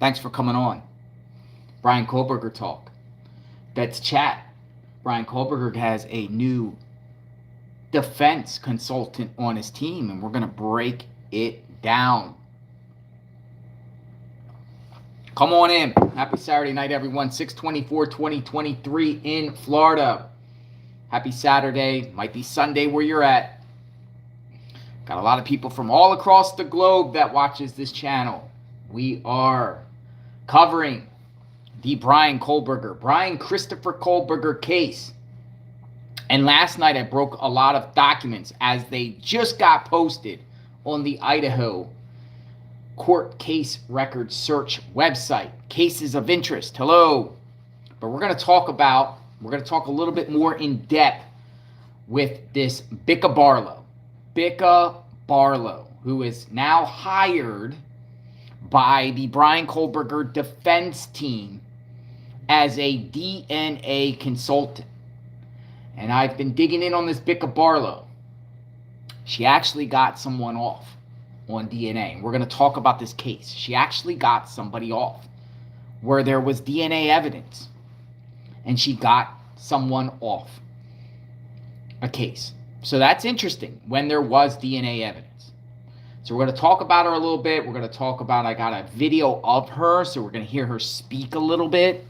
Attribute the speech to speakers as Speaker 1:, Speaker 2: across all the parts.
Speaker 1: Thanks for coming on. Bryan Kohberger Talk. Let's chat. Bryan Kohberger has a new defense consultant on his team, and we're going to break it down. Come on in. Happy Saturday night, everyone. 6/24/2023 in Florida. Happy Saturday. Might be Sunday where you're at. Got a lot of people from all across the globe that watches this channel. We are covering the Bryan Christopher Kohberger case. And last night I broke a lot of documents as they just got posted on the Idaho court case record search website. Cases of interest. Hello. But we're going to talk a little bit more in depth with this Bicka Barlow, who is now hired by the Bryan Kohberger defense team as a DNA consultant. And I've been digging in on this Bicka Barlow. She actually got someone off on DNA. We're going to talk about this case. She actually got somebody off where there was DNA evidence. And she got someone off a case. So that's interesting when there was DNA evidence. So we're going to talk about her a little bit. We're going to talk about, I got a video of her, so we're going to hear her speak a little bit.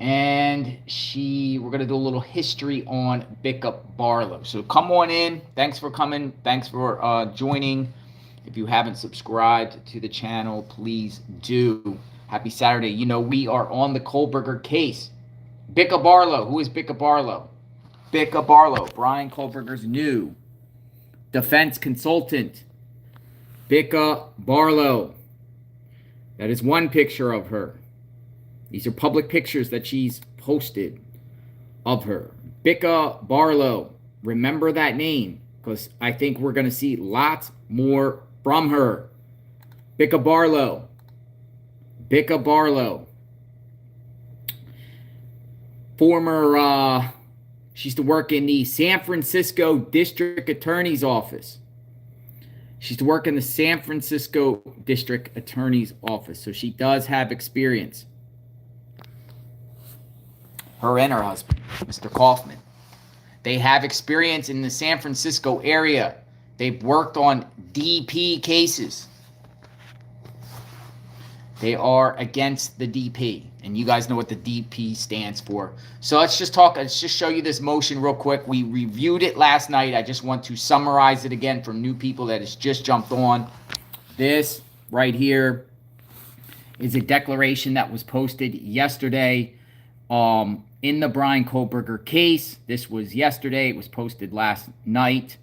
Speaker 1: And we're going to do a little history on Bicka Barlow. So come on in. Thanks for coming. Thanks for joining. If you haven't subscribed to the channel, please do. Happy Saturday. You know, we are on the Kohberger case. Bicka Barlow. Who is Bicka Barlow? Bicka Barlow, Bryan Kohberger's new defense consultant. Bicka Barlow. That is one picture of her. These are public pictures that she's posted of her. Bicka Barlow. Remember that name, because I think we're going to see lots more from her. Bicka Barlow. Bicka Barlow. She used to work in the San Francisco District Attorney's Office. She used to work in the San Francisco District Attorney's Office. So she does have experience. Her and her husband, Mr. Kaufman. They have experience in the San Francisco area. They've worked on DP cases. They are against the DP. And you guys know what the DP stands for. So let's just show you this motion real quick. We reviewed it last night. I just want to summarize it again for new people that has just jumped on. This right here is a declaration that was posted yesterday in the Bryan Kohberger case. This was yesterday. It was posted last night.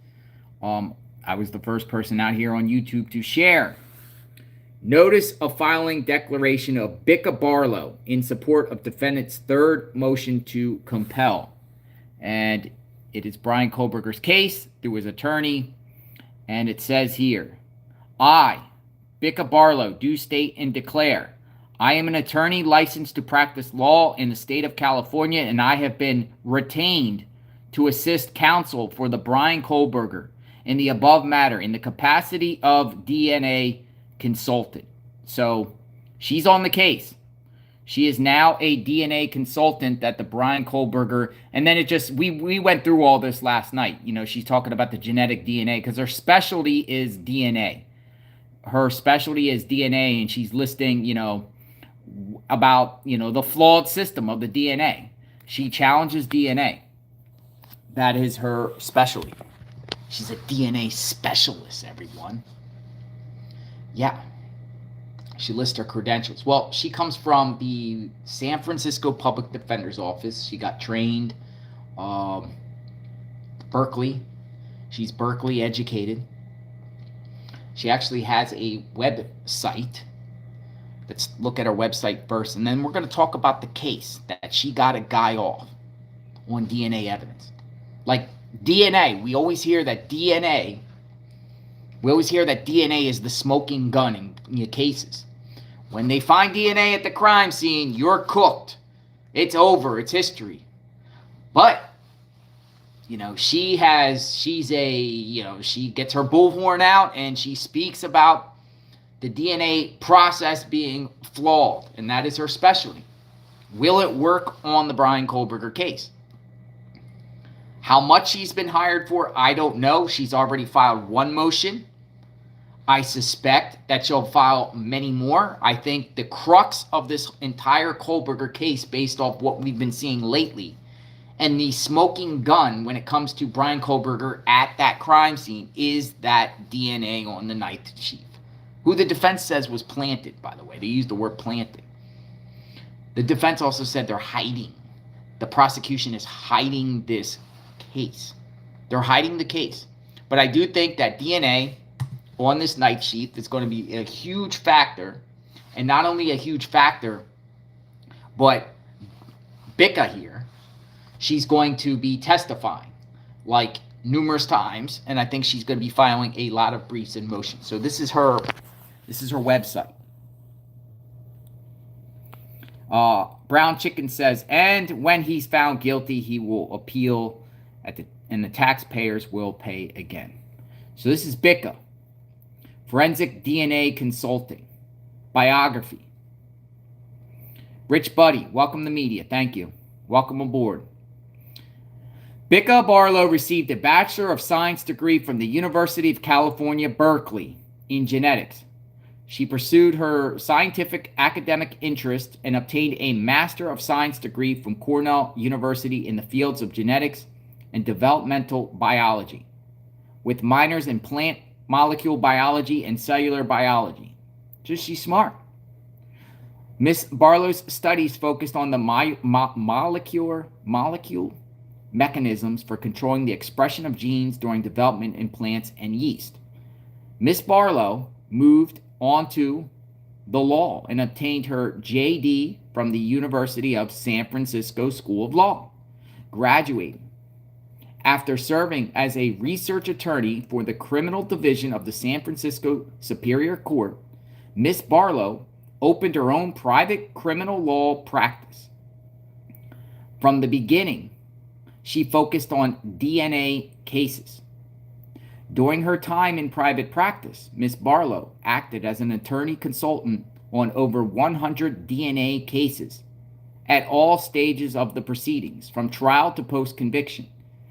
Speaker 1: I was the first person out here on YouTube to share. Notice of filing declaration of Bicka Barlow in support of defendant's third motion to compel. And it is Bryan Kohberger's case through his attorney. And it says here, I, Bicka Barlow, do state and declare, I am an attorney licensed to practice law in the state of California, and I have been retained to assist counsel for the Bryan Kohberger in the above matter in the capacity of DNA consultant. So she's on the case. She is now a DNA consultant that the Bryan Kohberger, and then we went through all this last night. You know, she's talking about the genetic DNA because her specialty is DNA. Her specialty is DNA, and she's listing, about, the flawed system of the DNA. She challenges DNA. That is her specialty. She's a DNA specialist, everyone. Yeah. She lists her credentials. Well, she comes from the San Francisco Public Defender's Office. She got trained Berkeley. She's Berkeley educated. She actually has a website. Let's look at her website first, and then we're going to talk about the case that she got a guy off on DNA evidence. Like DNA, we always hear that DNA is the smoking gun in cases. When they find DNA at the crime scene, you're cooked. It's over. It's history. But, she gets her bullhorn out and she speaks about the DNA process being flawed, and that is her specialty. Will it work on the Bryan Kohberger case? How much she's been hired for, I don't know. She's already filed one motion. I suspect that she'll file many more. I think the crux of this entire Kohberger case, based off what we've been seeing lately, and the smoking gun when it comes to Bryan Kohberger at that crime scene, is that DNA on the ninth chief, who the defense says was planted, by the way. They used the word planted. The defense also said they're hiding. The prosecution is hiding this case. They're hiding the case. But I do think that DNA on this night sheet is going to be a huge factor. And not only a huge factor, but Bicka here, she's going to be testifying like numerous times. And I think she's going to be filing a lot of briefs in motion. So this is her website. Brown Chicken says, and when he's found guilty, he will appeal and the taxpayers will pay again. So this is Bicka. Forensic DNA Consulting. Biography. Rich Buddy, welcome to media. Thank you. Welcome aboard. Bicka Barlow received a Bachelor of Science degree from the University of California, Berkeley in genetics. She pursued her scientific academic interest and obtained a Master of Science degree from Cornell University in the fields of genetics and developmental biology, with minors in plant molecule biology and cellular biology. So she's smart. Miss Barlow's studies focused on the molecule mechanisms for controlling the expression of genes during development in plants and yeast. Miss Barlow moved on to the law and obtained her JD from the University of San Francisco School of Law, graduating. After serving as a research attorney for the Criminal Division of the San Francisco Superior Court, Miss Barlow opened her own private criminal law practice. From the beginning, she focused on DNA cases. During her time in private practice, Miss Barlow acted as an attorney consultant on over 100 DNA cases at all stages of the proceedings, from trial to post-conviction,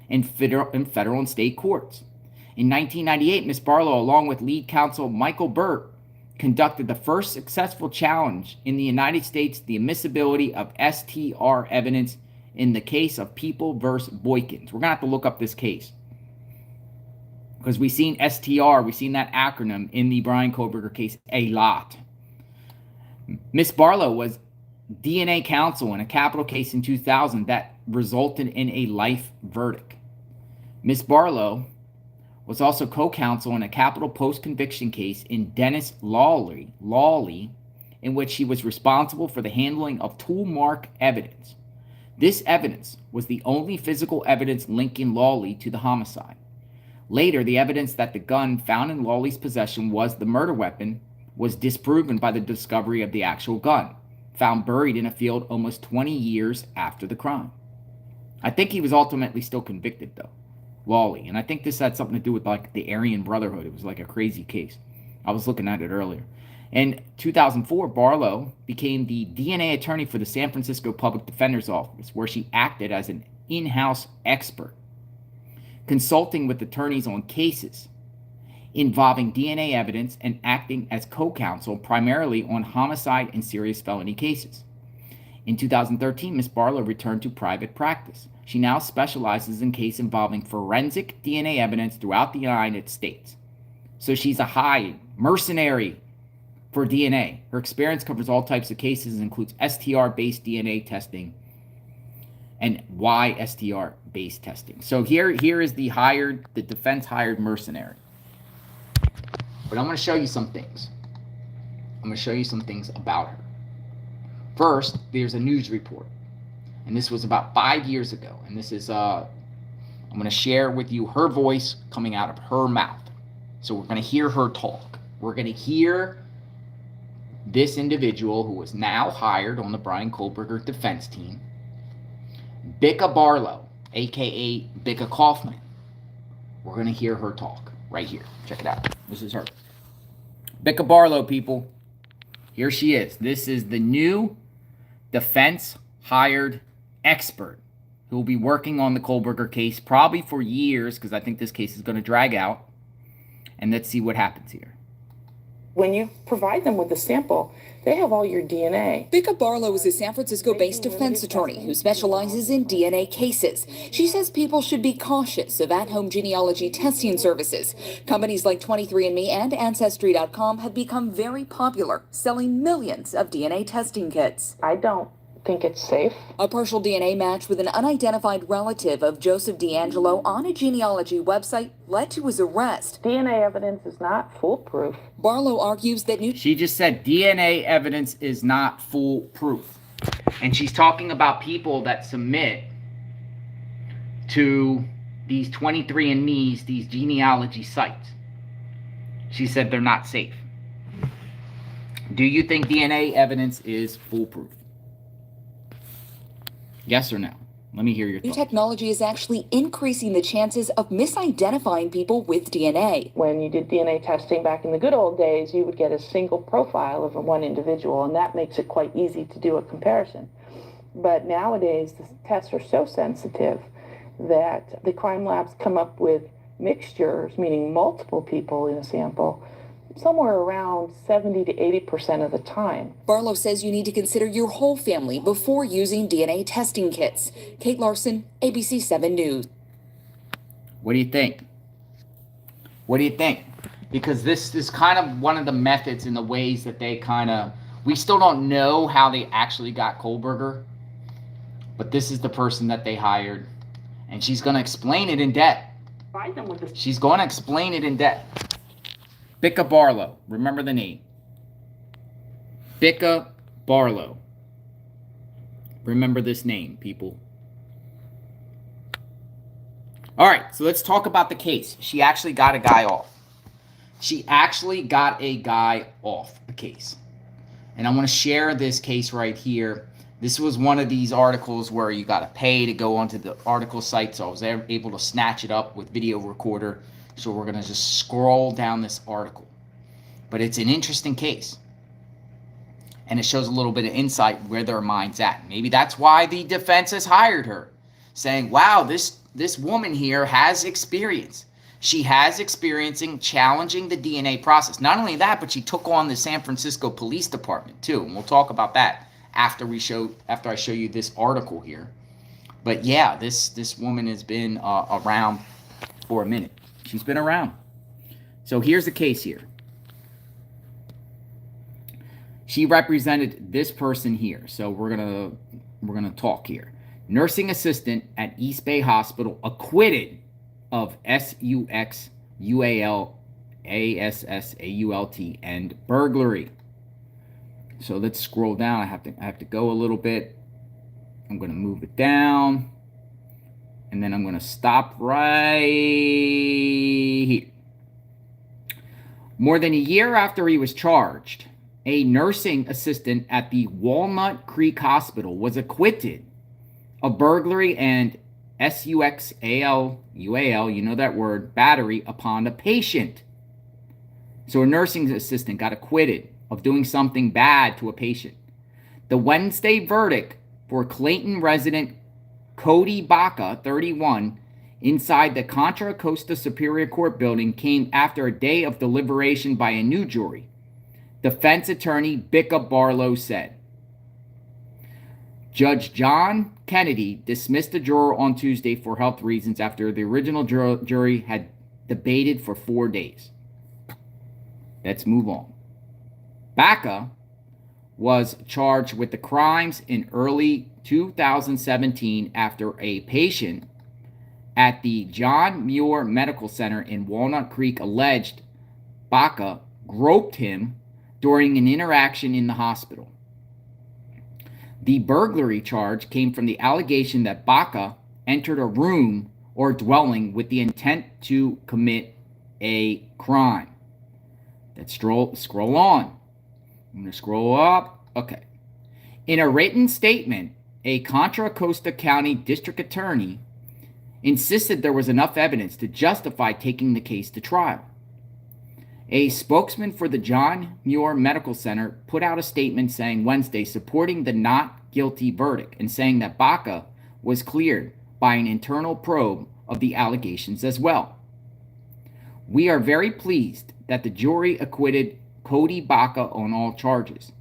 Speaker 1: in federal and state courts. In 1998, Miss Barlow, along with lead counsel Michael Burt, conducted the first successful challenge in the United States the admissibility of STR evidence in the case of People versus Boykins. We're going to have to look up this case, because we've seen STR, we've seen that acronym in the Bryan Kohberger case a lot. Miss Barlow was DNA counsel in a capital case in 2000 that resulted in a life verdict. Miss Barlow was also co-counsel in a capital post-conviction case in Dennis Lawley, in which she was responsible for the handling of tool mark evidence. This evidence was the only physical evidence linking Lawley to the homicide. Later, the evidence that the gun found in Lawley's possession was the murder weapon was disproven by the discovery of the actual gun, found buried in a field almost 20 years after the crime. I think he was ultimately still convicted, though, Lawley. And I think this had something to do with like the Aryan Brotherhood. It was like a crazy case. I was looking at it earlier. In 2004, Barlow became the DNA attorney for the San Francisco Public Defender's Office, where she acted as an in-house expert, consulting with attorneys on cases involving DNA evidence and acting as co-counsel primarily on homicide and serious felony cases. In 2013, Ms. Barlow returned to private practice. She now specializes in cases involving forensic DNA evidence throughout the United States. So she's a high mercenary for DNA. Her experience covers all types of cases, includes STR-based DNA testing and why STR-based testing. So here is the defense hired mercenary. But I'm going to show you some things. I'm going to show you some things about her. First, there's a news report. And this was about 5 years ago. And this is, I'm going to share with you her voice coming out of her mouth. So we're going to hear her talk. We're going to hear this individual who is now hired on the Bryan Kohberger defense team, Bicka Barlow, a.k.a. Bicka Kaufman. We're going to hear her talk right here. Check it out. This is her. Bicka Barlow, people. Here she is. This is the new defense hired expert who will be working on the Kohberger case probably for years, because I think this case is going to drag out. And let's see what happens here.
Speaker 2: When you provide them with a sample, they have all your DNA.
Speaker 3: Bicka Barlow is a San Francisco-based defense attorney who specializes in DNA cases. She says people should be cautious of at-home genealogy testing services. Companies like 23andMe and Ancestry.com have become very popular, selling millions of DNA testing kits.
Speaker 2: I don't think it's safe.
Speaker 3: A partial DNA match with an unidentified relative of Joseph DeAngelo on a genealogy website led to his arrest.
Speaker 2: DNA evidence is not foolproof.
Speaker 3: Barlow argues that
Speaker 1: She just said DNA evidence is not foolproof. And she's talking about people that submit to these 23andMe's, these genealogy sites. She said they're not safe. Do you think DNA evidence is foolproof? Yes or no? Let me hear your thoughts.
Speaker 3: new technology is actually increasing the chances of misidentifying people with DNA.
Speaker 2: When you did DNA testing back in the good old days, you would get a single profile of one individual, and that makes it quite easy to do a comparison. But nowadays, the tests are so sensitive that the crime labs come up with mixtures, meaning multiple people in a sample, somewhere around 70 to 80% of the time.
Speaker 3: Barlow says you need to consider your whole family before using DNA testing kits. Kate Larson, ABC 7 News.
Speaker 1: What do you think? What do you think? Because this is kind of one of the methods in the ways that they we still don't know how they actually got Kohberger, but this is the person that they hired, and she's going to explain it in depth. She's going to explain it in depth. Bicka Barlow. Remember the name. Bicka Barlow. Remember this name, people. All right, so let's talk about the case. She actually got a guy off. She actually got a guy off the case. And I'm going to share this case right here. This was one of these articles where you got to pay to go onto the article site, so I was able to snatch it up with video recorder. So we're going to just scroll down this article. But it's an interesting case. And it shows a little bit of insight where their mind's at. Maybe that's why the defense has hired her. Saying, wow, this woman here has experience. She has experience in challenging the DNA process. Not only that, but she took on the San Francisco Police Department too. And we'll talk about that after I show you this article here. But yeah, this woman has been around for a minute. She's been around. So here's the case here. She represented this person here. So we're gonna talk here. Nursing assistant at East Bay Hospital acquitted of SUXUAL ASSAULT and burglary. So let's scroll down. I have to go a little bit. I'm gonna move it down. And then I'm going to stop right here. More than a year after he was charged, a nursing assistant at the Walnut Creek Hospital was acquitted of burglary and SUXUAL, you know that word, battery upon a patient. So a nursing assistant got acquitted of doing something bad to a patient. The Wednesday verdict for Clayton resident Cody Baca, 31, inside the Contra Costa Superior Court building came after a day of deliberation by a new jury. Defense attorney Bicka Barlow said. Judge John Kennedy dismissed the juror on Tuesday for health reasons after the original jury had debated for 4 days. Let's move on. Baca was charged with the crimes in early 2017 after a patient at the John Muir Medical Center in Walnut Creek alleged Baca groped him during an interaction in the hospital. The burglary charge came from the allegation that Baca entered a room or dwelling with the intent to commit a crime. Let's scroll on. I'm going to scroll up. Okay. In a written statement, a Contra Costa County district attorney insisted there was enough evidence to justify taking the case to trial. A spokesman for the John Muir Medical Center put out a statement saying Wednesday supporting the not guilty verdict and saying that Bicka was cleared by an internal probe of the allegations as well. We are very pleased that the jury acquitted Cody Bicka on all charges.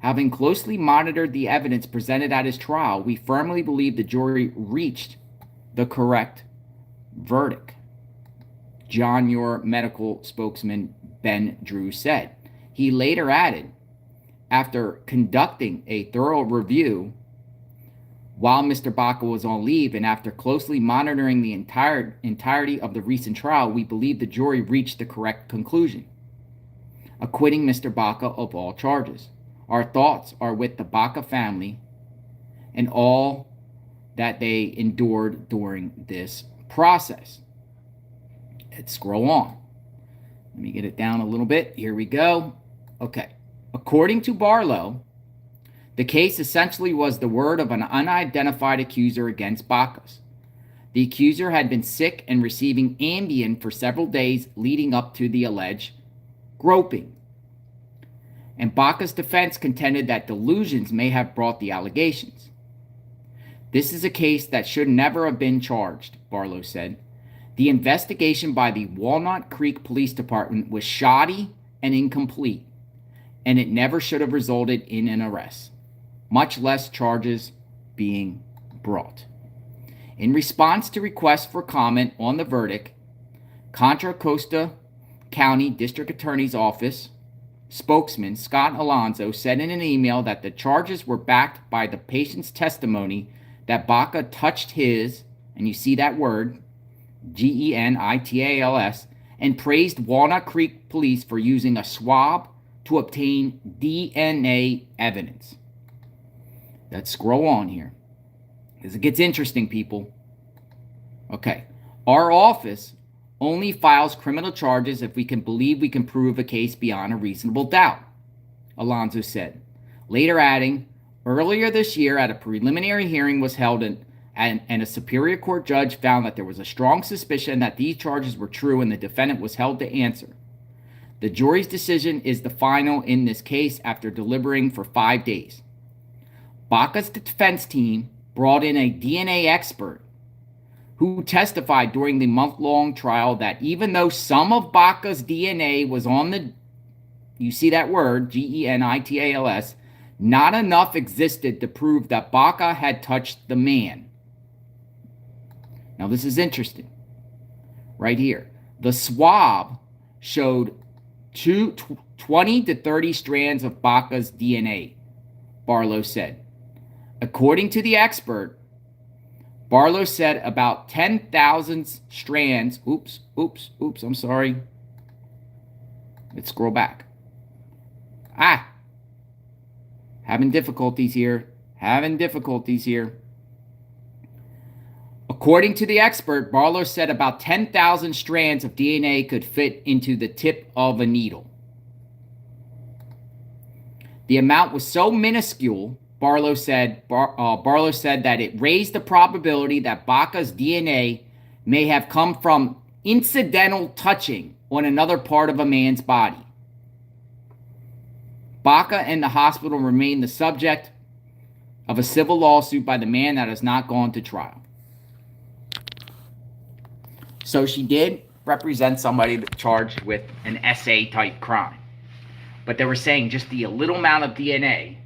Speaker 1: Having closely monitored the evidence presented at his trial, we firmly believe the jury reached the correct verdict, John Muir medical spokesman Ben Drew said. He later added, after conducting a thorough review while Mr. Bicka was on leave and after closely monitoring the entirety of the recent trial, we believe the jury reached the correct conclusion, acquitting Mr. Bicka of all charges. Our thoughts are with the Bicka family and all that they endured during this process. Let's scroll on. Let me get it down a little bit. Here we go. Okay. According to Barlow, the case essentially was the word of an unidentified accuser against Bicka's. The accuser had been sick and receiving Ambien for several days leading up to the alleged groping. And Bicka's defense contended that delusions may have brought the allegations. This is a case that should never have been charged, Barlow said. The investigation by the Walnut Creek Police Department was shoddy and incomplete, and it never should have resulted in an arrest, much less charges being brought. In response to requests for comment on the verdict, Contra Costa County District Attorney's Office spokesman Scott Alonso said in an email that the charges were backed by the patient's testimony that Bicka touched his, and you see that word, GENITALS, and praised Walnut Creek Police for using a swab to obtain DNA evidence. Let's scroll on here, because it gets interesting, people. Okay. Our office only files criminal charges if we can believe we can prove a case beyond a reasonable doubt, Alonso said, later adding, earlier this year at a preliminary hearing was held and a Superior Court judge found that there was a strong suspicion that these charges were true and the defendant was held to answer. The jury's decision is the final in this case after deliberating for 5 days. Bicka's defense team brought in a DNA expert who testified during the month-long trial that even though some of Bicka's DNA was on the, you see that word, GENITALS, not enough existed to prove that Bicka had touched the man. Now, this is interesting. Right here. The swab showed 20 to 30 strands of Bicka's DNA, Barlow said. According to the expert, Barlow said about 10,000 strands. Oops, I'm sorry. Let's scroll back. Having difficulties here. According to the expert, Barlow said about 10,000 strands of DNA could fit into the tip of a needle. The amount was so minuscule, Barlow said that it raised the probability that Bicka's DNA may have come from incidental touching on another part of a man's body. Bicka and the hospital remain the subject of a civil lawsuit by the man that has not gone to trial. So she did represent somebody charged with an SA-type crime. But they were saying just the little amount of DNA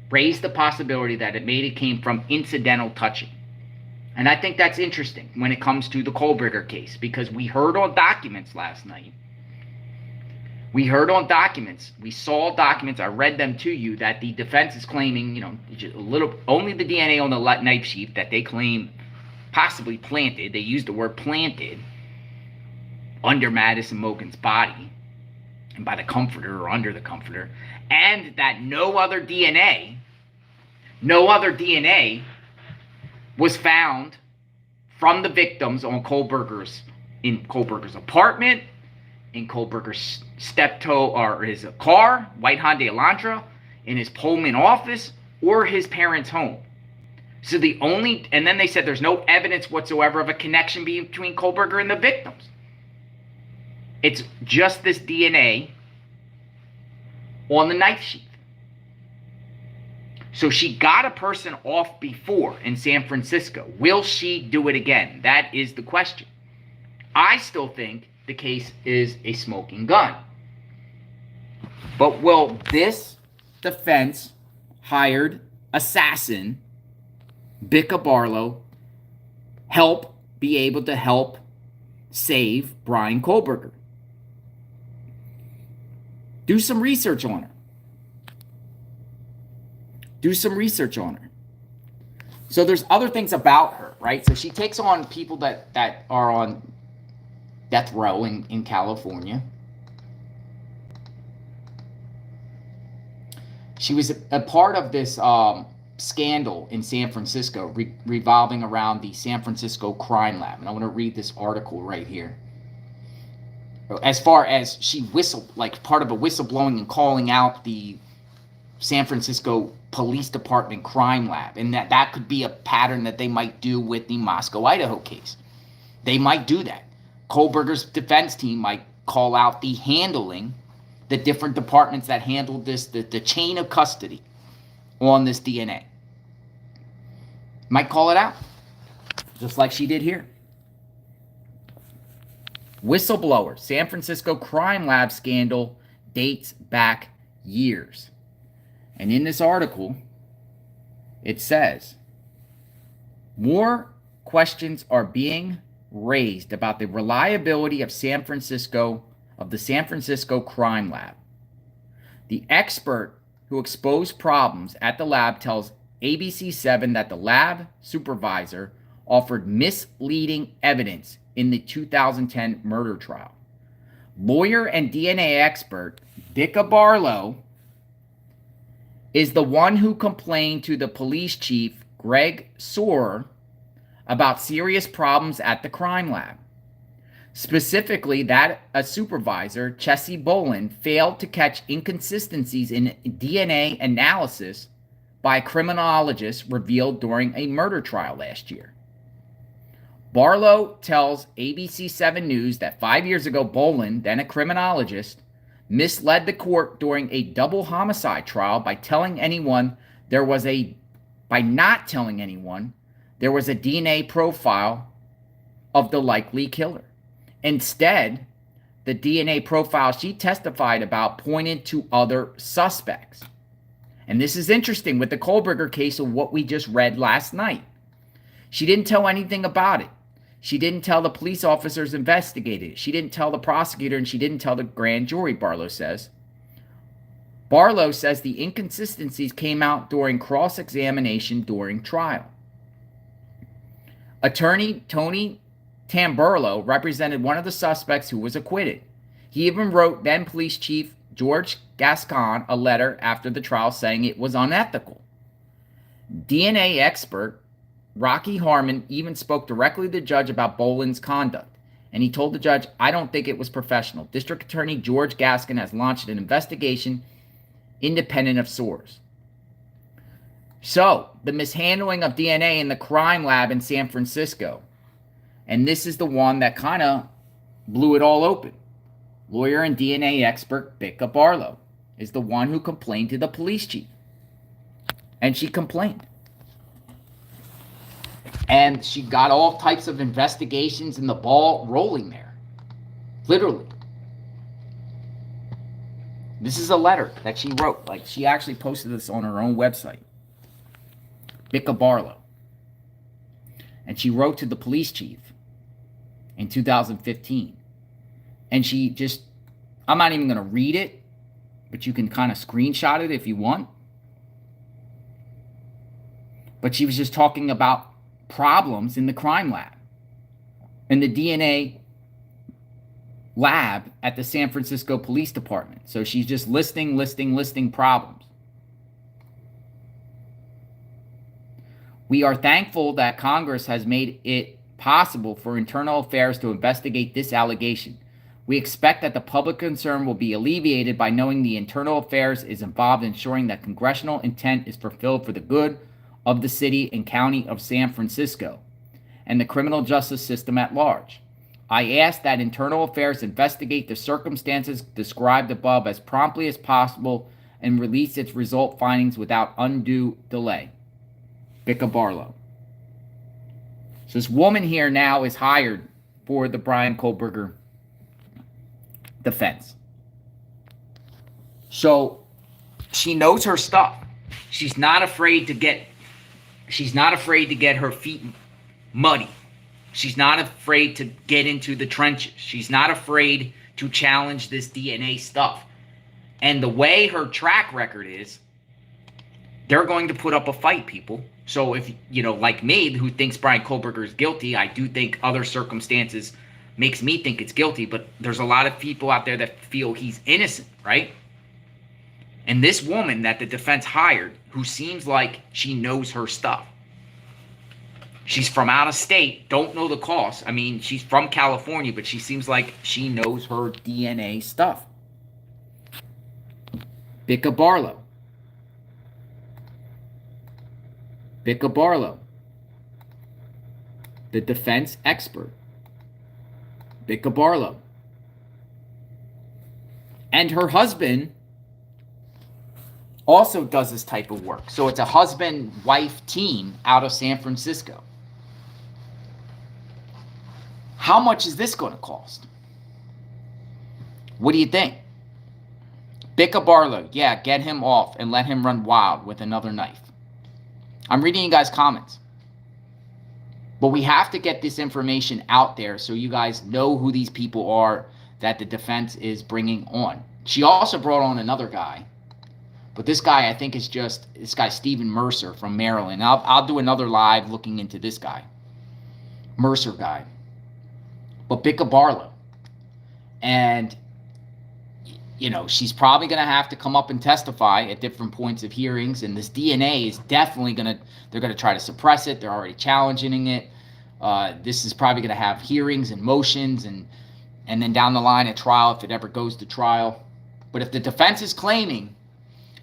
Speaker 1: raised the possibility that it came from incidental touching. And I think that's interesting when it comes to the Kohberger case, because we heard on documents last night. We saw documents, I read them to you, that the defense is claiming, only the DNA on the knife sheath that they claim possibly planted, they used the word planted, under Madison Mogen's body, and by the comforter or under the comforter, and that no other DNA was found from the victims in Kohberger's apartment, in Kohberger's steptoe or his car, white Hyundai Elantra, in his Pullman office, or his parents' home. So and then they said there's no evidence whatsoever of a connection between Kohberger and the victims. It's just this DNA on the knife sheath. So she got a person off before in San Francisco. Will she do it again? That is the question. I still think the case is a smoking gun. But will this defense hired assassin, Bicka Barlow, be able to help save Bryan Kohberger? Do some research on her. So there's other things about her, right? So she takes on people that are on death row in California. She was a part of this scandal in San Francisco revolving around the San Francisco Crime Lab. And I want to read this article right here. As far as she part of a whistleblowing and calling out the San Francisco Police Department Crime Lab. And that could be a pattern that they might do with the Moscow, Idaho case. They might do that. Kohberger's defense team might call out the different departments that handled this, the chain of custody on this DNA. Might call it out, just like she did here. Whistleblower, San Francisco Crime Lab scandal dates back years. And in this article, it says, more questions are being raised about the reliability of the San Francisco Crime Lab. The expert who exposed problems at the lab tells ABC7 that the lab supervisor offered misleading evidence in the 2010 murder trial. Lawyer and DNA expert Bicka Barlow is the one who complained to the police chief, Greg Sorer, about serious problems at the crime lab. Specifically, that a supervisor, Chessie Boland, failed to catch inconsistencies in DNA analysis by a criminologist revealed during a murder trial last year. Barlow tells ABC7 News that 5 years ago, Boland, then a criminologist, misled the court during a double homicide trial by not telling anyone there was a DNA profile of the likely killer. Instead, the DNA profile she testified about pointed to other suspects. And this is interesting with the Kohberger case of what we just read last night. She didn't tell anything about it. She didn't tell the police officers investigated it. She didn't tell the prosecutor, and she didn't tell the grand jury, Barlow says. Barlow says the inconsistencies came out during cross-examination during trial. Attorney Tony Tamburlo represented one of the suspects who was acquitted. He even wrote then Police Chief George Gascon a letter after the trial saying it was unethical. DNA expert Rocky Harmon even spoke directly to the judge about Boland's conduct, and he told the judge, "I don't think it was professional." District Attorney George Gascon has launched an investigation independent of source. So, the mishandling of DNA in the crime lab in San Francisco. And this is the one that kind of blew it all open. Lawyer and DNA expert Bicka Barlow is the one who complained to the police chief. And she complained. And she got all types of investigations and the ball rolling there. Literally. This is a letter that she wrote. Like, she actually posted this on her own website. Bicka Barlow. And she wrote to the police chief in 2015. And she just, I'm not even going to read it, but you can kind of screenshot it if you want. But she was just talking about problems in the crime lab, in the DNA lab at the San Francisco Police Department. So she's just listing problems. We are thankful that Congress has made it possible for Internal Affairs to investigate this allegation. We expect that the public concern will be alleviated by knowing the Internal Affairs is involved in ensuring that congressional intent is fulfilled for the good of the city and county of San Francisco and the criminal justice system at large. I ask that Internal Affairs investigate the circumstances described above as promptly as possible and release its result findings without undue delay. Bicka Barlow. So this woman here now is hired for the Bryan Kohberger defense. So she knows her stuff. She's not afraid to get her feet muddy. She's not afraid to get into the trenches. She's not afraid to challenge this DNA stuff. And the way her track record is, they're going to put up a fight, people. So if, like me, who thinks Bryan Kohberger is guilty, I do think other circumstances makes me think it's guilty, but there's a lot of people out there that feel he's innocent, right? And this woman that the defense hired, who seems like she knows her stuff. She's from out of state, don't know the cost. I mean, she's from California, but she seems like she knows her DNA stuff. Bicka Barlow. Bicka Barlow, the defense expert. Bicka Barlow. And her also does this type of work. So it's a husband-wife team out of San Francisco. How much is this going to cost? What do you think? Bicka Barlow, yeah, get him off and let him run wild with another knife. I'm reading you guys' comments. But we have to get this information out there so you guys know who these people are that the defense is bringing on. She also brought on another guy. But this guy, I think, is just this guy, Stephen Mercer from Maryland. I'll do another live looking into this guy. Mercer guy. But Bicka Barlow. And, she's probably going to have to come up and testify at different points of hearings. And this DNA is definitely they're going to try to suppress it. They're already challenging it. This is probably going to have hearings and motions and then down the line a trial if it ever goes to trial. But if the defense is claiming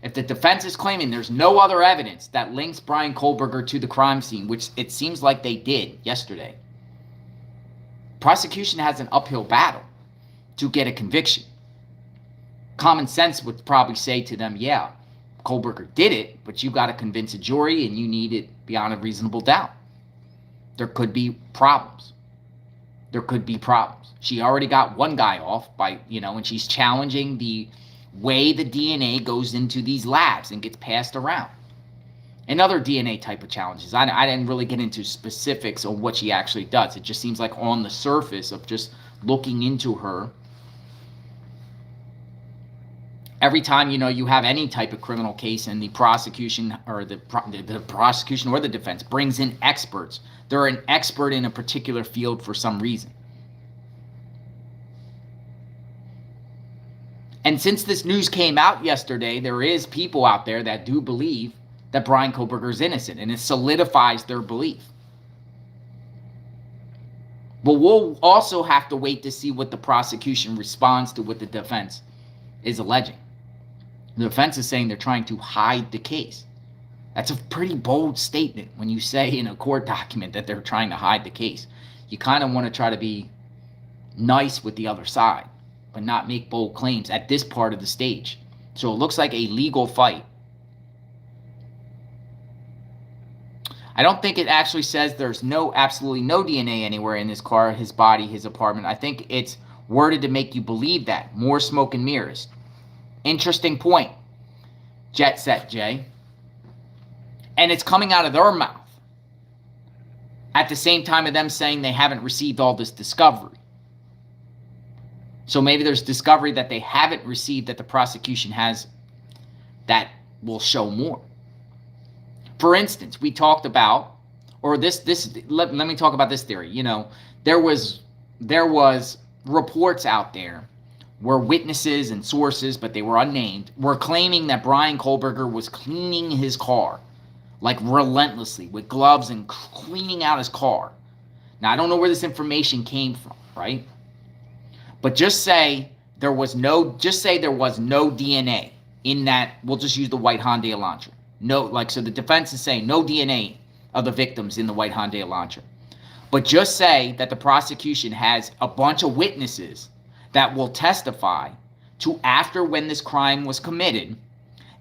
Speaker 1: there's no other evidence that links Bryan Kohberger to the crime scene, which it seems like they did yesterday, prosecution has an uphill battle to get a conviction. Common sense would probably say to them, yeah, Kohberger did it, but you got to convince a jury and you need it beyond a reasonable doubt. There could be problems. She already got one guy off by, and she's challenging the way the DNA goes into these labs and gets passed around. And other DNA type of challenges. I didn't really get into specifics on what she actually does. It just seems like on the surface of just looking into her. Every time, you have any type of criminal case and the prosecution or the prosecution or the defense brings in experts, they're an expert in a particular field for some reason. And since this news came out yesterday, there is people out there that do believe that Bryan Kohberger is innocent, and it solidifies their belief. But we'll also have to wait to see what the prosecution responds to what the defense is alleging. The defense is saying they're trying to hide the case. That's a pretty bold statement when you say in a court document that they're trying to hide the case. You kind of want to try to be nice with the other side, but not make bold claims at this part of the stage. So it looks like a legal fight. I don't think it actually says there's absolutely no DNA anywhere in his car, his body, his apartment. I think it's worded to make you believe that. More smoke and mirrors. Interesting point. Jet Set Jay. And it's coming out of their mouth at the same time of them saying they haven't received all this discovery. So maybe there's discovery that they haven't received that the prosecution has that will show more. For instance, we talked about, or let me talk about this theory. There was reports out there where witnesses and sources, but they were unnamed, were claiming that Bryan Kohberger was cleaning his car, like relentlessly, with gloves and cleaning out his car. Now, I don't know where this information came from, right? But just say there was no DNA in that, we'll just use the white Hyundai Elantra. So the defense is saying no DNA of the victims in the white Hyundai Elantra. But just say that the prosecution has a bunch of witnesses that will testify to after when this crime was committed,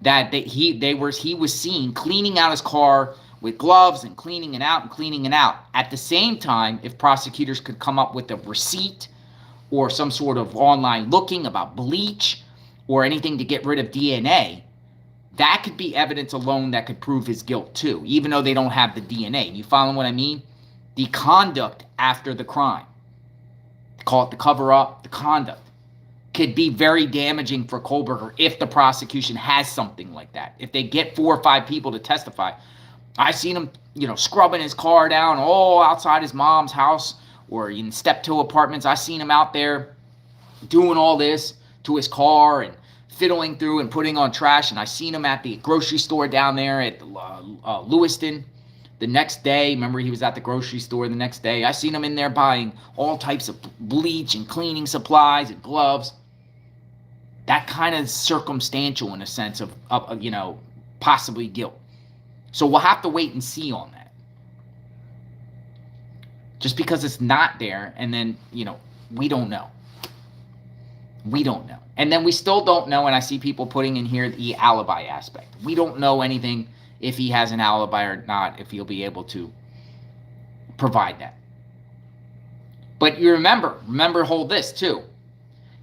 Speaker 1: that he was seen cleaning out his car with gloves and cleaning it out and cleaning it out. At the same time, if prosecutors could come up with a receipt or some sort of online looking about bleach or anything to get rid of DNA, that could be evidence alone that could prove his guilt too, even though they don't have the DNA. You follow what I mean? The conduct after the crime, call it the cover-up, the conduct, could be very damaging for Kohberger if the prosecution has something like that. If they get 4 or 5 people to testify, I seen him, scrubbing his car down all outside his mom's house or in step-to apartments. I seen him out there doing all this to his car and fiddling through and putting on trash. And I seen him at the grocery store down there at Lewiston the next day. Remember, he was at the grocery store the next day. I seen him in there buying all types of bleach and cleaning supplies and gloves. That kind of circumstantial in a sense of possibly guilt. So we'll have to wait and see on that. Just because it's not there, and then, we don't know. We don't know. And then we still don't know, and I see people putting in here the alibi aspect. We don't know anything if he has an alibi or not, if he'll be able to provide that. But you remember, hold this too.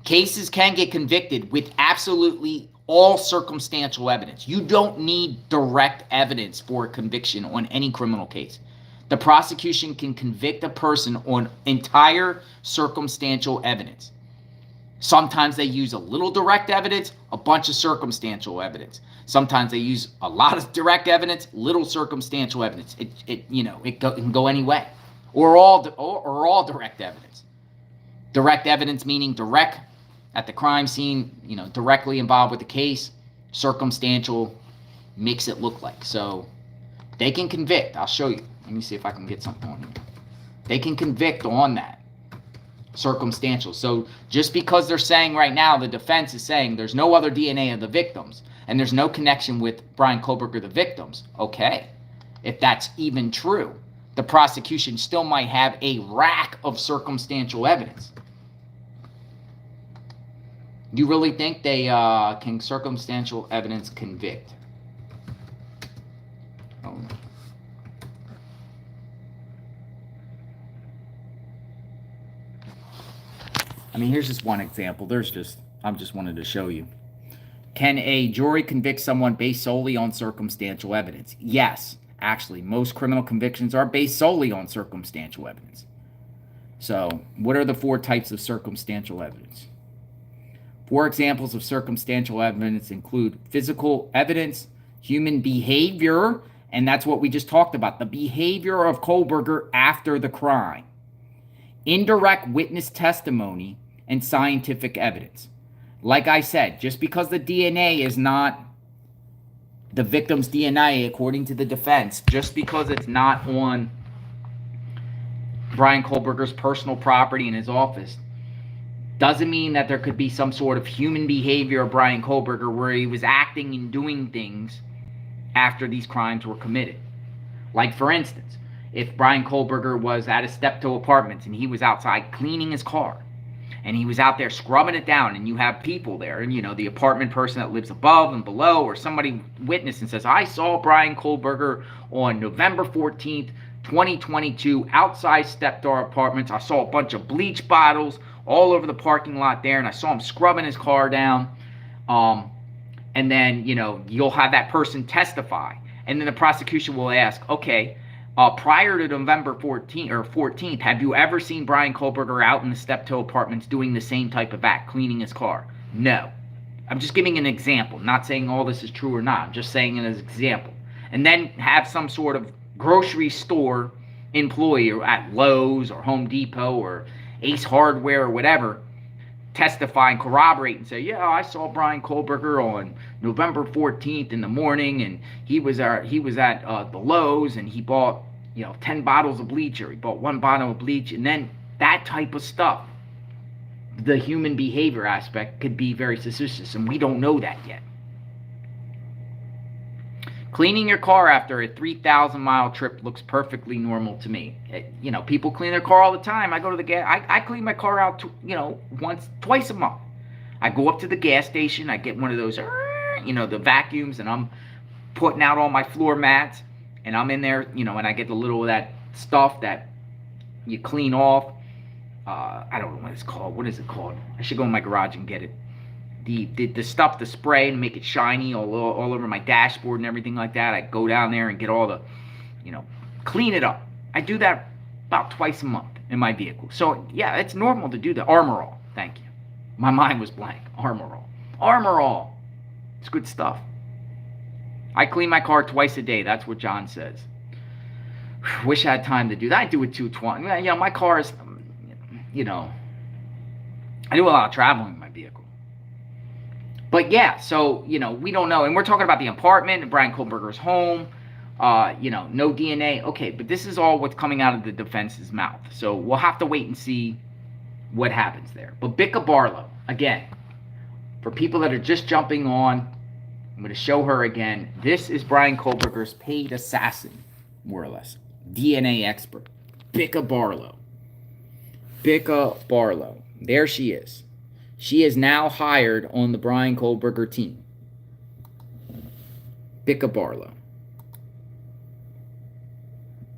Speaker 1: Cases can get convicted with absolutely all circumstantial evidence. You don't need direct evidence for a conviction on any criminal case. The prosecution can convict a person on entire circumstantial evidence. Sometimes they use a little direct evidence, a bunch of circumstantial evidence. Sometimes they use a lot of direct evidence, little circumstantial evidence. It can go any way, or all direct evidence. Direct evidence meaning direct at the crime scene, directly involved with the case. Circumstantial makes it look like. So they can convict. I'll show you. Let me see if I can get something on here. They can convict on that. Circumstantial. So just because they're saying right now, the defense is saying there's no other DNA of the victims and there's no connection with Bryan Kohberger, the victims. Okay. If that's even true, the prosecution still might have a rack of circumstantial evidence. You really think they can circumstantial evidence convict? Oh. I mean, here's just one example. I just wanted to show you. Can a jury convict someone based solely on circumstantial evidence? Yes. Actually, most criminal convictions are based solely on circumstantial evidence. So, what are the 4 types of circumstantial evidence? 4 examples of circumstantial evidence include physical evidence, human behavior, and that's what we just talked about, the behavior of Kohberger after the crime, indirect witness testimony, and scientific evidence. Like I said, just because the DNA is not the victim's DNA, according to the defense, just because it's not on Bryan Kohberger's personal property in his office, doesn't mean that there could be some sort of human behavior of Bryan Kohberger where he was acting and doing things after these crimes were committed. Like, for instance, if Bryan Kohberger was at a step-to apartments and he was outside cleaning his car, and he was out there scrubbing it down, and you have people there, and the apartment person that lives above and below, or somebody witness and says, I saw Bryan Kohberger on November 14th, 2022, outside Stepdar Apartments. I saw a bunch of bleach bottles all over the parking lot there, and I saw him scrubbing his car down. And then, you'll have that person testify. And then the prosecution will ask, okay, prior to November 14th, have you ever seen Bryan Kohberger out in the Steptoe Apartments doing the same type of act, cleaning his car? No. I'm just giving an example, not saying all this is true or not. I'm just saying it as an example. And then have some sort of grocery store employee or at Lowe's or Home Depot or Ace Hardware or whatever testify and corroborate and say, yeah, I saw Bryan Kohberger on November 14th in the morning, and he was at the Lowe's, and he bought 10 bottles of bleach, or he bought 1 bottle of bleach. And then that type of stuff, the human behavior aspect, could be very suspicious, and we don't know that yet. Cleaning your car after a 3,000-mile trip looks perfectly normal to me. People clean their car all the time. I go to the gas. I clean my car out, twice a month. I go up to the gas station. I get one of those, the vacuums, and I'm putting out all my floor mats. And I'm in there, and I get a little of that stuff that you clean off. I don't know what it's called. What is it called? I should go in my garage and get it. The stuff to spray and make it shiny all over my dashboard and everything like that. I go down there and get all the, clean it up. I do that about twice a month in my vehicle. So, yeah, it's normal to do the Armor All. Thank you. My mind was blank. Armor All. Armor All. It's good stuff. I clean my car twice a day. That's what John says. Wish I had time to do that. I do it 220. My car is, I do a lot of traveling in my vehicle. But yeah, so, we don't know. And we're talking about the apartment, Bryan Kohberger's home, no DNA. Okay, but this is all what's coming out of the defense's mouth. So we'll have to wait and see what happens there. But Bicka Barlow, again, for people that are just jumping on, I'm going to show her again. This is Bryan Kohberger's paid assassin, more or less. DNA expert. Bicka Barlow. Bicka Barlow. There she is. She is now hired on the Bryan Kohberger team. Bicka Barlow.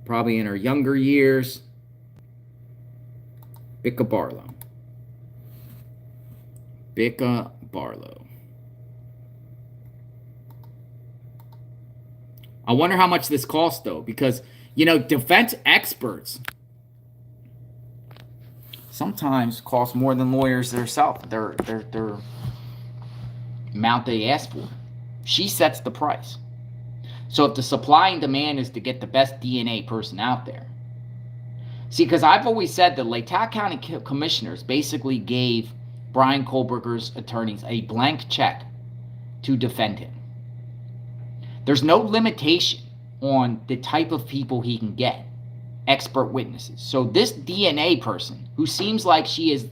Speaker 1: Probably in her younger years. Bicka Barlow. Bicka Barlow. I wonder how much this costs, though, because, defense experts sometimes cost more than lawyers themselves. Their amount they ask for. She sets the price. So if the supply and demand is to get the best DNA person out there. See, because I've always said that Latah County commissioners basically gave Bryan Kohberger's attorneys a blank check to defend him. There's no limitation on the type of people he can get. Expert witnesses. So this DNA person, who seems like she is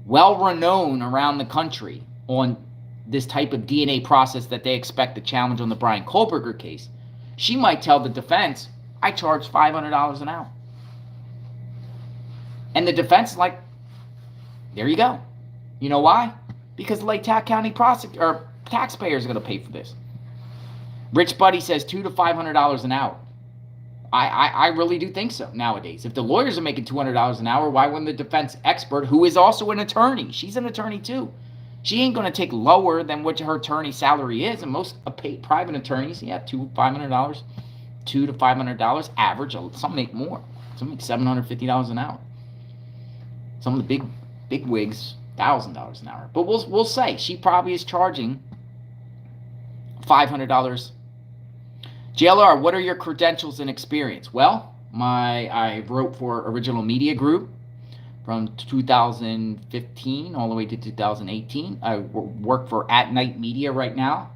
Speaker 1: well renowned around the country on this type of DNA process that they expect to challenge on the Bryan Kohberger case, she might tell the defense, I charge $500 an hour. And the defense is like, there you go. You know why? Because the Latah County taxpayers are going to pay for this. Rich Buddy says $200 to $500 an hour. I really do think so nowadays. If the lawyers are making $200 an hour, why wouldn't the defense expert, who is also an attorney, she's an attorney too, she ain't going to take lower than what her attorney salary is. And most private attorneys, $200 to $500 average. Some make more. Some make $750 an hour. Some of the big wigs, $1,000 an hour. But we'll say she probably is charging $500. JLR, what are your credentials and experience? Well, I wrote for Original Media Group from 2015 all the way to 2018. I work for At Night Media right now.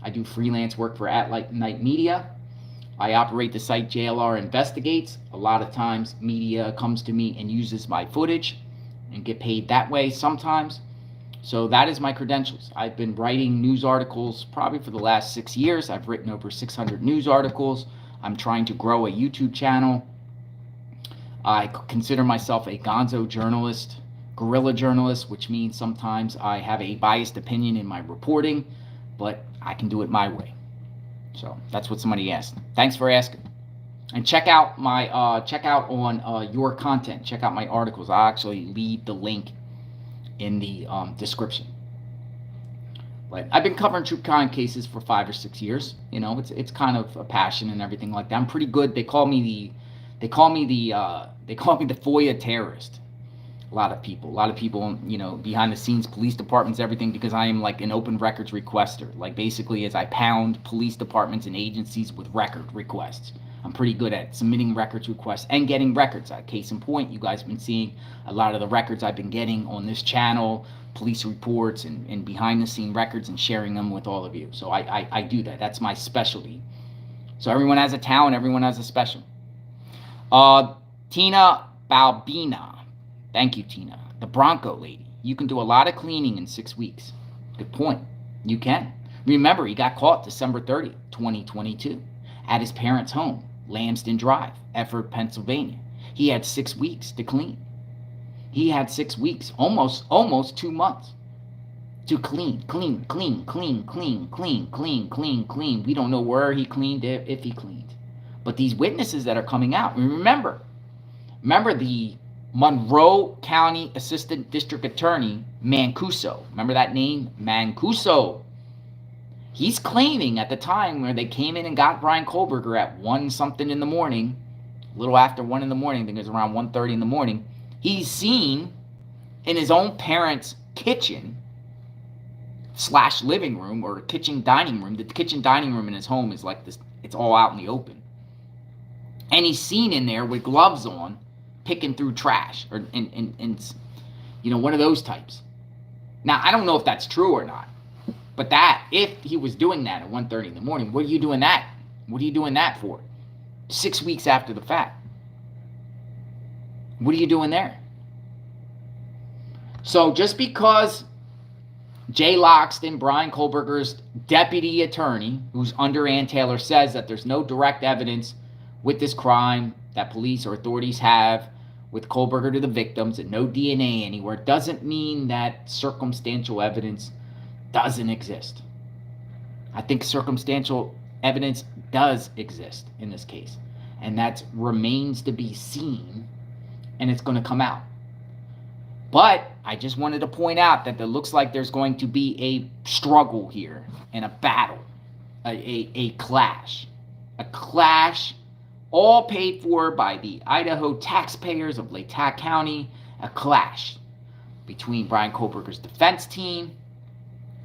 Speaker 1: I do freelance work for At Night Media. I operate the site JLR Investigates. A lot of times media comes to me and uses my footage and get paid that way sometimes. So that is my credentials. I've been writing news articles probably for the last 6 years. I've written over 600 news articles. I'm trying to grow a YouTube channel. I consider myself a gonzo journalist, guerrilla journalist, which means sometimes I have a biased opinion in my reporting, but I can do it my way. So that's what somebody asked. Thanks for asking. And check out on your content. Check out my articles. I'll actually leave the link in the description. But I've been covering true crime cases for 5 or 6 years. It's kind of a passion and everything like that. I'm pretty good. They call me the FOIA terrorist. A lot of people, behind the scenes, police departments, everything, because I am like an open records requester. Like basically, as I pound police departments and agencies with record requests. I'm pretty good at submitting records requests and getting records. Case in point, you guys have been seeing a lot of the records I've been getting on this channel, police reports and behind-the-scene records, and sharing them with all of you. So I do that. That's my specialty. So everyone has a talent. Everyone has a special. Tina Balbina. Thank you, Tina. The Bronco lady. You can do a lot of cleaning in 6 weeks. Good point. You can. Remember, he got caught December 30th, 2022, at his parents' home, Lambston Drive, Efford, Pennsylvania. He had 6 weeks to clean. He had 6 weeks, almost 2 months, to clean. We don't know where he cleaned, if he cleaned. But these witnesses that are coming out, remember the Monroe County Assistant District Attorney, Mancuso. Remember that name? Mancuso. He's claiming at the time where they came in and got Bryan Kohberger at 1 something in the morning, a little after 1 in the morning, I think it was around 1:30 in the morning, he's seen in his own parents' kitchen / living room, or kitchen dining room. The kitchen dining room in his home is like this, it's all out in the open. And he's seen in there with gloves on, picking through trash, or one of those types. Now, I don't know if that's true or not, but that, if he was doing that at 1:30 in the morning, what are you doing that? What are you doing that for? 6 weeks after the fact. What are you doing there? So just because Jay Loxton, Bryan Kohberger's deputy attorney, who's under Ann Taylor, says that there's no direct evidence with this crime that police or authorities have with Kohberger to the victims and no DNA anywhere, doesn't mean that circumstantial evidence doesn't exist. I think circumstantial evidence does exist in this case, and that remains to be seen, and it's going to come out. But I just wanted to point out that it looks like there's going to be a struggle here, and a battle, a clash, all paid for by the Idaho taxpayers of Latah County, a clash between Bryan Kohberger's defense team.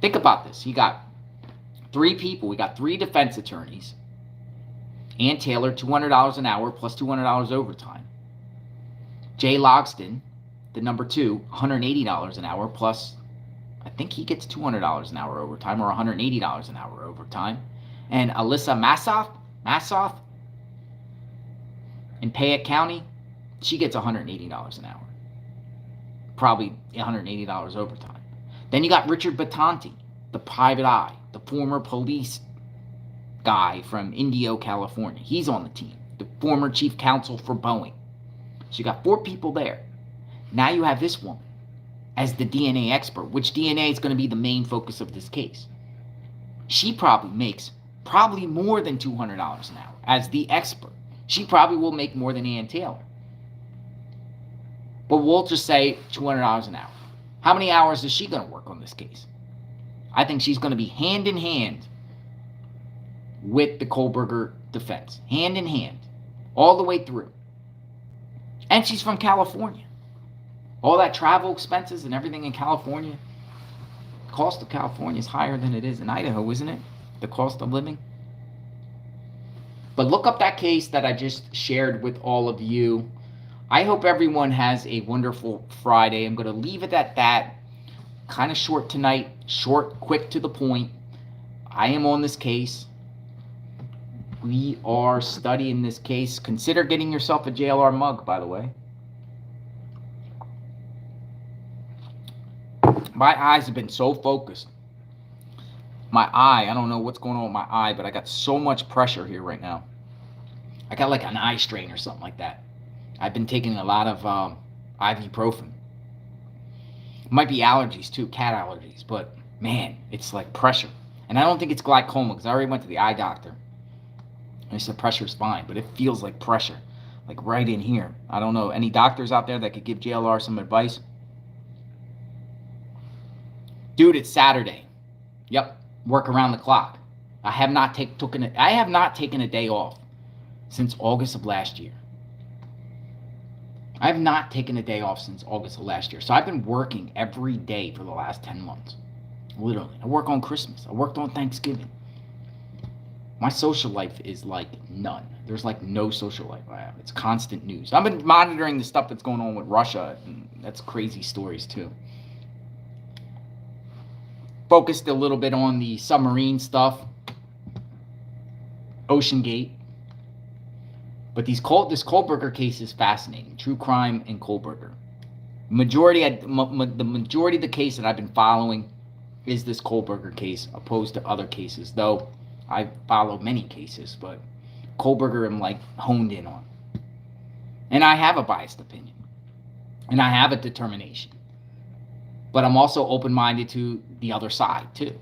Speaker 1: Think about this. He got 3 people. We got 3 defense attorneys. Ann Taylor, $200 an hour plus $200 overtime. Jay Loxton, the number 2, $180 an hour plus, I think he gets $200 an hour overtime, or $180 an hour overtime. And Alyssa Massoff in Payette County, she gets $180 an hour. Probably $180 overtime. Then you got Richard Battanti, the private eye, the former police guy from Indio, California. He's on the team. The former chief counsel for Boeing. So you got 4 people there. Now you have this woman as the DNA expert, which DNA is going to be the main focus of this case. She probably makes more than $200 an hour as the expert. She probably will make more than Ann Taylor. But we'll just say $200 an hour. How many hours is she going to work on this case? I think she's going to be hand in hand with the Kohberger defense. Hand in hand. All the way through. And she's from California. All that travel expenses and everything in California. The cost of California is higher than it is in Idaho, isn't it? The cost of living. But look up that case that I just shared with all of you. I hope everyone has a wonderful Friday. I'm going to leave it at that. Kind of short tonight. Short, quick, to the point. I am on this case. We are studying this case. Consider getting yourself a JLR mug, by the way. My eyes have been so focused. My eye, I don't know what's going on with my eye, but I got so much pressure here right now. I got like an eye strain or something like that. I've been taking a lot of ibuprofen. Might be allergies too, cat allergies, but man, it's like pressure. And I don't think it's glaucoma because I already went to the eye doctor. And they said pressure's fine, but it feels like pressure, like right in here. I don't know. Any doctors out there that could give JLR some advice? Dude, it's Saturday. Yep, work around the clock. I have not taken a day off since August of last year. I have not taken a day off since August of last year. So I've been working every day for the last 10 months. Literally. I work on Christmas. I worked on Thanksgiving. My social life is like none. There's like no social life I have. It's constant news. I've been monitoring the stuff that's going on with Russia, and that's crazy stories too. Focused a little bit on the submarine stuff. Ocean Gate. But this Kohberger case is fascinating. True crime and Kohberger. The majority of the case that I've been following is this Kohberger case opposed to other cases, though I follow many cases, but Kohberger I'm like honed in on. And I have a biased opinion. And I have a determination. But I'm also open-minded to the other side too.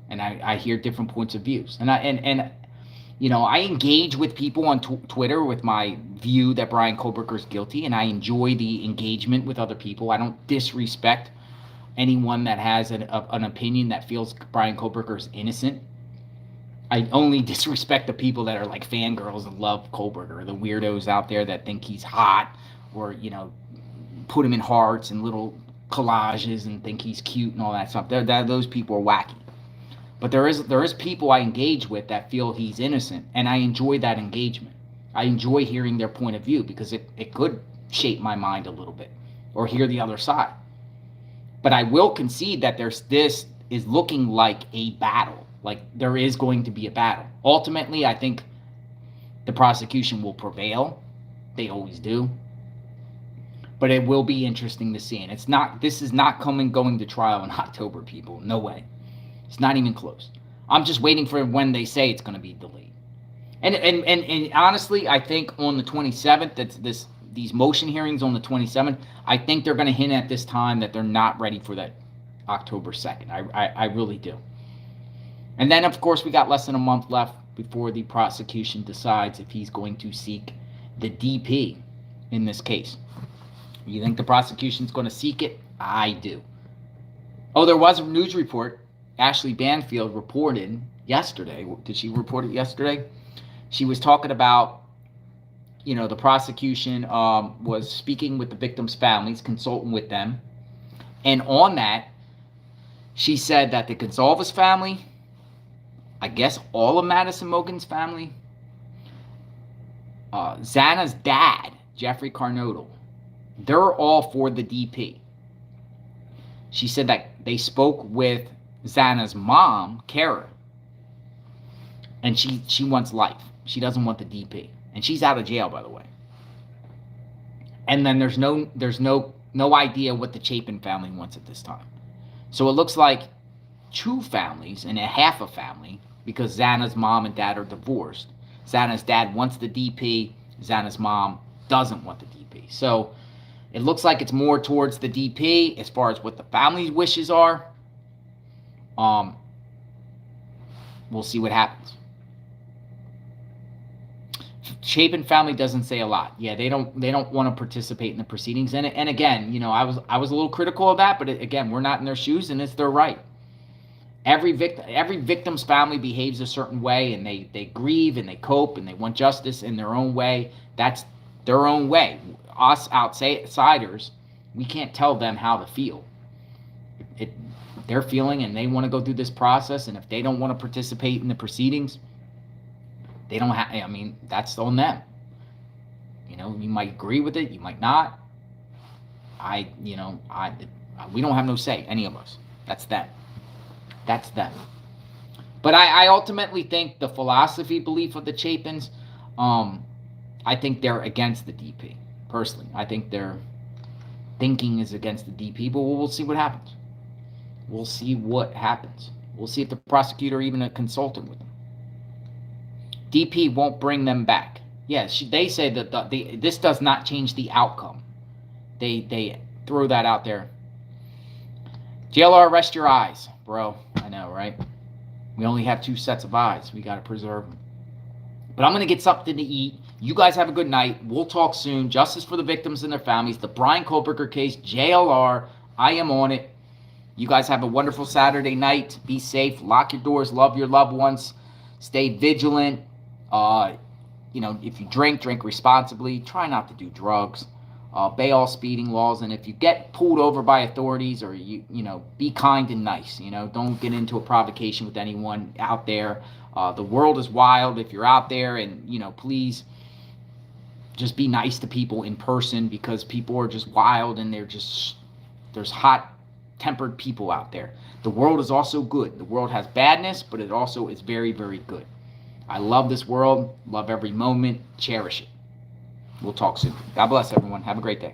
Speaker 1: And I hear different points of views. And I engage with people on Twitter with my view that Bryan Kohberger is guilty, and I enjoy the engagement with other people. I don't disrespect anyone that has an opinion that feels Bryan Kohberger is innocent. I only disrespect the people that are like fangirls and love Kohberger, the weirdos out there that think he's hot, or put him in hearts and little collages and think he's cute and all that stuff. Those people are wacky. But there is people I engage with that feel he's innocent, and I enjoy that engagement. I enjoy hearing their point of view because it could shape my mind a little bit, or hear the other side. But I will concede that this is looking like a battle. Like there is going to be a battle. Ultimately, I think the prosecution will prevail. They always do. But it will be interesting to see. And this is not going to trial in October, people. No way. It's not even close. I'm just waiting for when they say it's going to be delayed. And honestly, I think on the 27th, these motion hearings on the 27th, I think they're going to hint at this time that they're not ready for that October 2nd. I really do. And then, of course, we got less than a month left before the prosecution decides if he's going to seek the DP in this case. You think the prosecution's going to seek it? I do. Oh, there was a news report. Ashley Banfield reported yesterday. Did she report it yesterday? She was talking about, the prosecution was speaking with the victims' families, consulting with them. And on that, she said that the Gonzalez family, I guess all of Madison Mogen's family, Xana's dad, Jeffrey Carnodle, they're all for the DP. She said that they spoke with Xana's mom, Kara, and she wants life. She doesn't want the DP, and she's out of jail, by the way. And then there's no idea what the Chapin family wants at this time. So it looks like two families and a half a family, because Xana's mom and dad are divorced. Xana's dad wants the DP. Xana's mom doesn't want the DP. So it looks like it's more towards the DP as far as what the family's wishes are. We'll see what happens. Chapin family doesn't say a lot. Yeah, they don't want to participate in the proceedings. And again, I was a little critical of that, but again, we're not in their shoes, and it's their right. Every victim's family behaves a certain way, and they grieve and they cope and they want justice in their own way. That's their own way. Us outsiders, we can't tell them how to feel. They're feeling, and they want to go through this process, and if they don't want to participate in the proceedings, they don't have. I mean, that's on them. You might agree with it, you might not. We don't have no say, any of us. That's them. That's them. But I ultimately think the philosophy belief of the Chapins, I think they're against the DP. Personally, I think their thinking is against the DP, but we'll see what happens. We'll see what happens. We'll see if the prosecutor even a consultant with them. DP won't bring them back. Yes, they say that this does not change the outcome. They throw that out there. JLR, rest your eyes, bro. I know, right? We only have 2 sets of eyes. We got to preserve them. But I'm going to get something to eat. You guys have a good night. We'll talk soon. Justice for the victims and their families. The Bryan Kohberger case, JLR. I am on it. You guys have a wonderful Saturday night. Be safe. Lock your doors. Love your loved ones. Stay vigilant. If you drink responsibly. Try not to do drugs. Obey all speeding laws. And if you get pulled over by authorities, or be kind and nice. Don't get into a provocation with anyone out there. The world is wild. If you're out there, and please just be nice to people in person, because people are just wild, and there's hot-tempered people out there. The world is also good. The world has badness, but it also is very, very good. I love this world. Love every moment. Cherish it. We'll talk soon. God bless everyone. Have a great day.